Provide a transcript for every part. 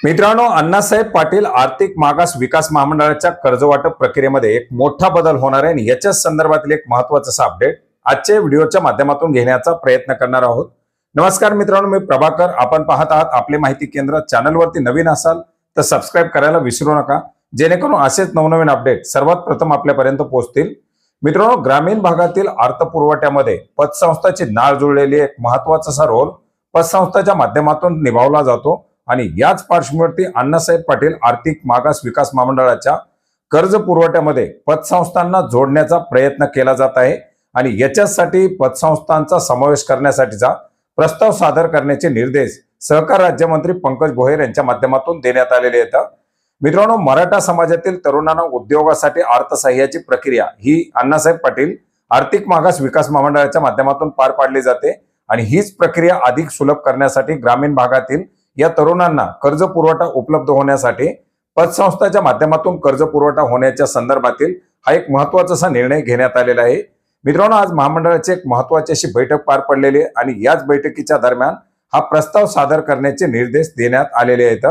मित्रांनो, अण्णासाहेब पाटील आर्थिक मागास विकास महामंडळाच्या कर्ज वाटप प्रक्रियेमध्ये एक मोठा बदल होणार आहे आणि याच्याच संदर्भातील एक महत्त्वाचा अपडेट आजच्या व्हिडिओच्या माध्यमातून घेण्याचा प्रयत्न करणार आहोत। नमस्कार मित्रांनो, मी प्रभाकर। आपण पाहत आहात आपले माहिती केंद्र। चॅनलवरती नवीन असाल तर सबस्क्राइब करायला विसरू नका, जेणेकरून असेच नवनवीन अपडेट सर्वात प्रथम आपल्यापर्यंत पोहोचतील। मित्रांनो, ग्रामीण भागातील अर्थपुरवठ्यामध्ये पतसंस्थाची नाळ जुळलेली एक महत्त्वाचा रोल पतसंस्थाच्या माध्यमातून निभावला जातो आणि याच पार्श्वभूमीवरती अण्णासाहेब पाटील आर्थिक मागास विकास महामंडळाच्या कर्ज पुरवठ्यामध्ये पतसंस्थांना जोडण्याचा प्रयत्न केला जात आहे आणि याच्यासाठी पतसंस्थांचा समावेश करण्यासाठीचा प्रस्ताव सादर करण्याचे निर्देश सहकार राज्यमंत्री पंकज भोयर यांच्या माध्यमातून देण्यात आलेले आहेत। मित्रांनो, मराठा समाजातील तरुणांना उद्योगासाठी अर्थसहाय्याची प्रक्रिया ही अण्णासाहेब पाटील आर्थिक मागास विकास महामंडळाच्या माध्यमातून पार पाडली जाते आणि हीच प्रक्रिया अधिक सुलभ करण्यासाठी ग्रामीण भागातील या तरुणांना कर्ज पुरवठा उपलब्ध होण्यासाठी पतसंस्थाच्या माध्यमातून कर्ज पुरवठा होण्याच्या संदर्भातील हा एक महत्त्वाचा निर्णय घेण्यात आलेला आहे। मित्रांनो, आज महामंडळाची एक महत्त्वाची अशी बैठक पार पडलेली आहे आणि याच बैठकीच्या दरम्यान हा प्रस्ताव सादर करण्याचे निर्देश देण्यात आलेले आहेत।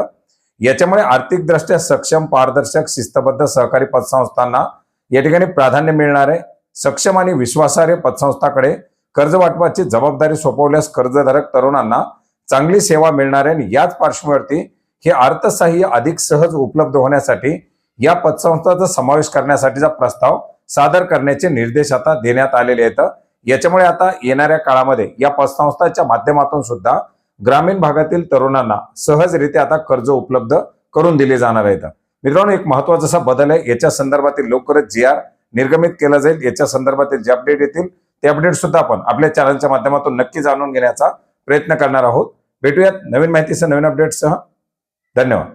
याच्यामुळे आर्थिकदृष्ट्या सक्षम, पारदर्शक, शिस्तबद्ध सहकारी पतसंस्थांना या ठिकाणी प्राधान्य मिळणार आहे। सक्षम आणि विश्वासार्ह पतसंस्थाकडे कर्ज वाटपाची जबाबदारी सोपवल्यास कर्जधारक तरुणांना चांगली सेवा मिळणार आहे आणि याच पार्श्वभूमीवरती हे अर्थसहाय्य अधिक सहज उपलब्ध होण्यासाठी या पतसंस्थांचा समावेश करण्यासाठीचा प्रस्ताव सादर करण्याचे निर्देश आता देण्यात आलेले आहेत। याच्यामुळे आता येणाऱ्या काळामध्ये या पतसंस्थांच्या माध्यमातून सुद्धा ग्रामीण भागातील तरुणांना सहजरित्या आता कर्ज उपलब्ध करून दिले जाणार आहेत। मित्रांनो, एक महत्त्वाचा असा बदल आहे। याच्या संदर्भातील लवकरच GR निर्गमित केला जाईल। याच्या संदर्भातील जे अपडेट येतील ते अपडेट सुद्धा आपण आपल्या चॅनलच्या माध्यमातून नक्की जाणून घेण्याचा प्रयत्न करणार आहोत। भेटूयात नवीन माहितीसह, नवीन अपडेट्ससह। धन्यवाद।